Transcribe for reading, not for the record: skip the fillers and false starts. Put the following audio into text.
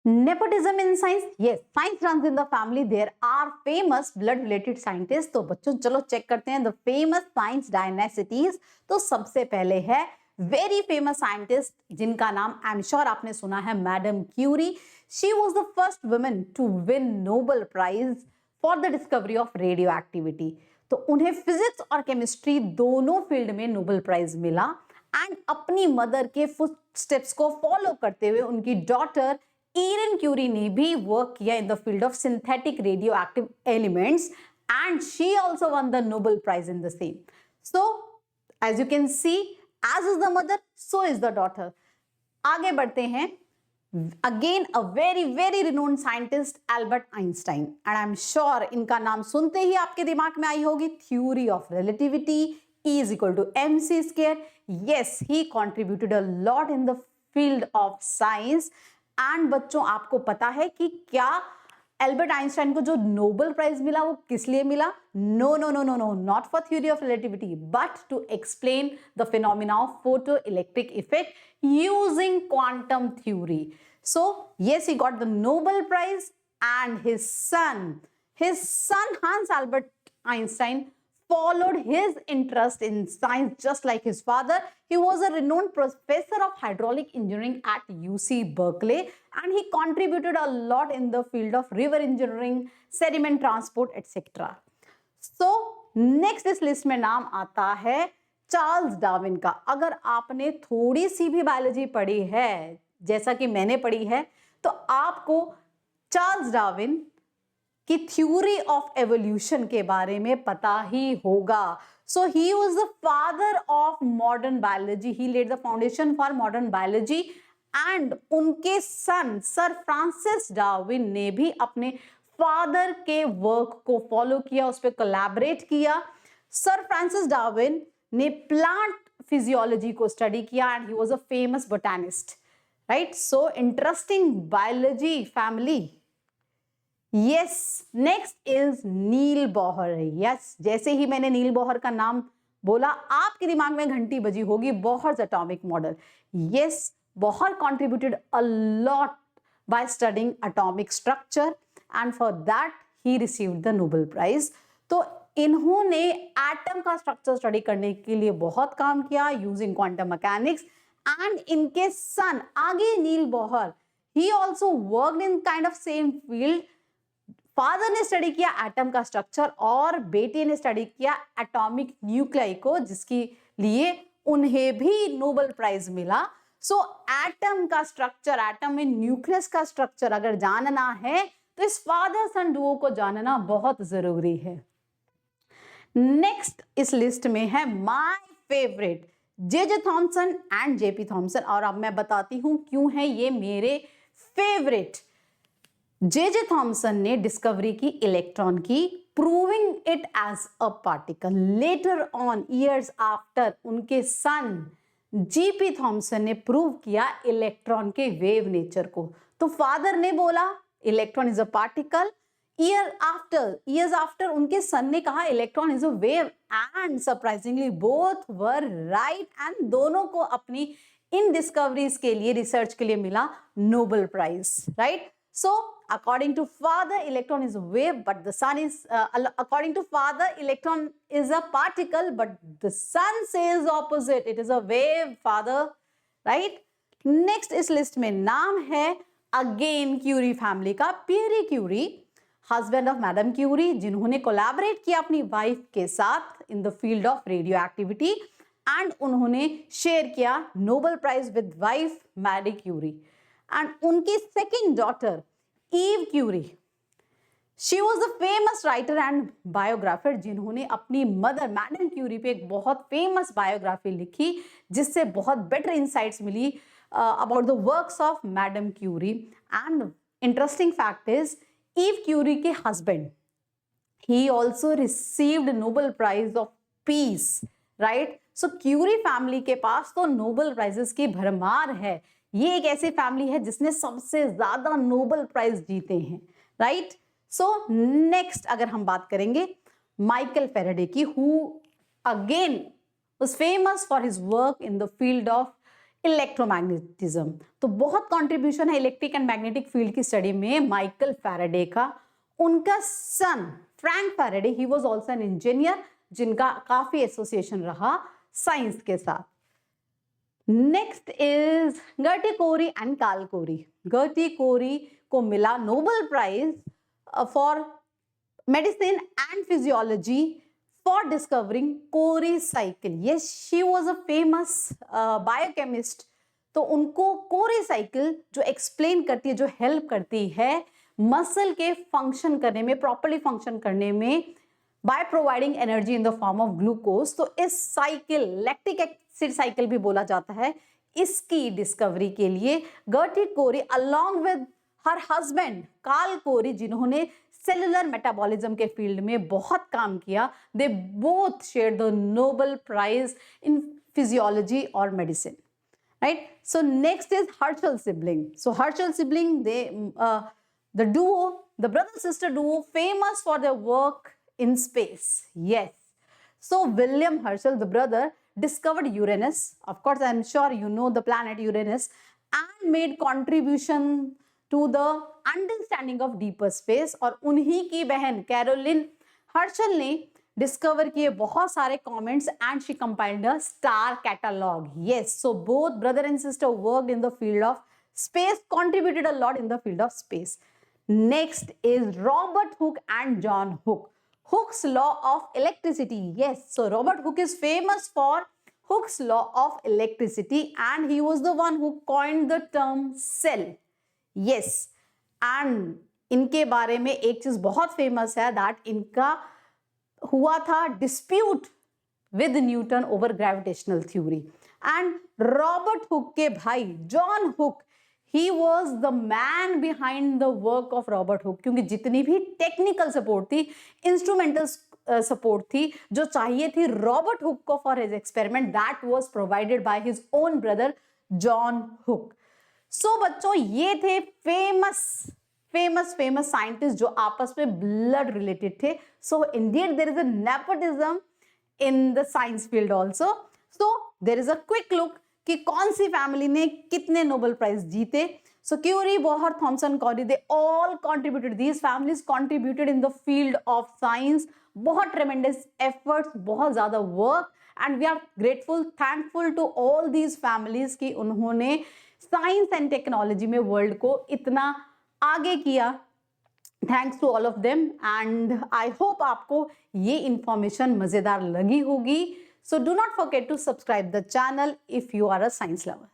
Nepotism in science, yes, science runs in the family. There are famous blood related scientists. तो बच्चों चलो check करते हैं the famous science dynasties. तो सबसे पहले है very famous scientist जिनका नाम आई एम श्योर आपने सुना है, madam Curie. She was the first woman to win Nobel Prize for the discovery of radioactivity. तो उन्हें फिजिक्स और केमिस्ट्री दोनों फील्ड में नोबेल प्राइज मिला. एंड अपनी मदर के फुटस्टेप्स को फॉलो करते हुए उनकी डॉटर Irene Curie ने भी वर्क किया in the field of synthetic radioactive elements and she also won the Nobel Prize in the same. So as you can see, as is the mother, so is the daughter. आगे बढ़ते हैं. Again a very renowned scientist Albert Einstein, and I'm sure इनका नाम सुनते ही आपके दिमाग में आई होगी theory of relativity, E is equal to mc square. Yes, he contributed a lot in the field of science. And बच्चों आपको पता है कि क्या एल्बर्ट आइंस्टाइन को जो नोबेल प्राइज मिला वो किस लिए मिला? No no no no no, not for theory of relativity but to explain the phenomena of photo electric effect using quantum theory. So yes, he got the Nobel prize and his son Hans Albert Einstein followed his interest in science just like his father. He was a renowned professor of hydraulic engineering at UC Berkeley and he contributed a lot in the field of river engineering, sediment transport, etc. So next इस list में नाम आता है Charles Darwin का. अगर आपने थोड़ी सी भी बायोलॉजी पढ़ी है जैसा कि मैंने पढ़ी है तो आपको चार्ल्स डार्विन कि थ्योरी ऑफ एवोल्यूशन के बारे में पता ही होगा. So he was the father of modern biology. He laid the foundation for modern biology and उनके सन सर फ्रांसिस डार्विन ने भी अपने फादर के वर्क को फॉलो किया, उस पर कोलैबोरेट किया. सर फ्रांसिस डार्विन ने प्लांट फिजियोलॉजी को स्टडी किया and he was a famous botanist, right? So interesting biology family. Yes, next is Niels Bohr. Yes, जैसे ही मैंने नील बोहर का नाम बोला आपके दिमाग में घंटी बजी होगी, Bohr's atomic model. Yes, Bohr contributed a lot by studying atomic structure and for that he received the Nobel Prize. तो इन्होंने एटम का स्ट्रक्चर स्टडी करने के लिए बहुत काम किया यूजिंग क्वांटम मैकेनिक्स. एंड इनके सन आगे Niels Bohr, he also worked in kind of same field. Father ने स्टडी किया एटम का स्ट्रक्चर और बेटे ने स्टडी किया एटॉमिक न्यूक्लियाई को, जिसके लिए उन्हें भी नोबेल प्राइज मिला. सो एटम का स्ट्रक्चर, एटम में न्यूक्लियस का स्ट्रक्चर अगर जानना है तो इस फादर सन डुओ को जानना बहुत जरूरी है. नेक्स्ट इस लिस्ट में है my favourite J Thomson and JP Thomson. और अब मैं बताती हूं क्यों है ये मेरे फेवरेट. जे थॉमसन ने डिस्कवरी की इलेक्ट्रॉन की, proving it as a particle. Later on years after उनके सन जीपी थॉमसन ने प्रूव किया इलेक्ट्रॉन के वेव नेचर को. तो फादर ने बोला electron is a particle, years after उनके सन ने कहा electron is a wave and surprisingly both were right and दोनों को अपनी इन डिस्कवरीज के लिए, रिसर्च के लिए मिला Nobel prize, right? So according to father electron is a wave but the sun is according to father electron is a particle but the sun says opposite, it is a wave father, right? Next इस list में नाम है again Curie family का. Pierre Curie, husband of madam Curie, जिन्होंने collaborate किया अपनी wife के साथ in the field of radioactivity and उन्होंने शेयर किया Nobel prize with wife Marie Curie. And उनकी second daughter Eve Curie, she was a famous writer and biographer, जिन्होंने अपनी मदर मैडम क्यूरी पे एक बहुत फेमस बायोग्राफी लिखी जिससे बहुत बेटर इंसाइट्स मिली about the works of madam Curie. And interesting fact is Eve Curie के husband, he also received Nobel Prize of Peace, right? So Curie family के पास तो नोबेल प्राइजेस की भरमार है. ये एक ऐसी फैमिली है जिसने सबसे ज्यादा नोबेल प्राइज जीते हैं, राइट? सो नेक्स्ट अगर हम बात करेंगे माइकल फेराडे की, who again was famous for his work in the field of electromagnetism. तो बहुत कंट्रीब्यूशन है इलेक्ट्रिक एंड मैग्नेटिक फील्ड की स्टडी में माइकल फैराडे का। उनका son Frank Faraday, he was also an engineer, जिनका काफी एसोसिएशन रहा साइंस के साथ। Next is Gerty Cori and Carl Cori. Gerty Cori को मिला Nobel prize for medicine and physiology for discovering Cori cycle. Yes, she was a famous biochemist. तो उनको कोरी cycle जो एक्सप्लेन करती है, जो हेल्प करती है मसल के फंक्शन करने में, प्रॉपर्ली फंक्शन करने में, by providing energy in the form of glucose. तो इस साइकिल, लैक्टिक एसिड साइकिल भी बोला जाता है, इसकी डिस्कवरी के लिए Gerty Cori along with her husband Carl Cori, जिन्होंने सेलुलर मेटाबॉलिज्म के फील्ड में बहुत काम किया, they both share the Nobel prize in physiology और medicine, right. So next is Herschel sibling. So Herschel sibling, they the duo, the brother sister duo famous for their work in space. Yes, so William Herschel, the brother, discovered Uranus. Of course, I'm sure you know the planet Uranus, and made contribution to the understanding of deeper space. और उन्हीं की बहन Caroline Herschelle ने discover किए बहुत सारे comets and she compiled a star catalogue. Yes, so both brother and sister worked in the field of space, contributed a lot in the field of space. Next is Robert Hooke and John Hooke. Hooke's law of electricity. Yes, so Robert Hooke is famous for Hooke's law of electricity, and he was the one who coined the term cell. Yes, and इनके बारे में एक चीज बहुत famous है, that इनका हुआ था dispute with Newton over gravitational theory. And Robert Hooke के भाई John hook, he was the man behind the work of Robert Hooke, क्योंकि जितनी भी टेक्निकल सपोर्ट थी, इंस्ट्रूमेंटल सपोर्ट थी जो चाहिए थी रॉबर्ट हुक को for his experiment, that was provided by his own brother John Hooke. So बच्चों, ये थे फेमस साइंटिस्ट जो आपस में ब्लड रिलेटेड थे। So indeed there is a nepotism in the science field also. So there is a quick look कि कौन सी फैमिली ने कितने नोबेल प्राइज जीते। So Curie, Bohr, Thomson, Cori, they all contributed, these families contributed in the field of science. बहुत tremendous efforts, बहुत ज्यादा work, and we are grateful, thankful to all these families कि उन्होंने science and technology में world को इतना आगे किया। Thanks to all of them, and I hope आपको ये इंफॉर्मेशन मजेदार लगी होगी। So do not forget to subscribe the channel if you are a science lover.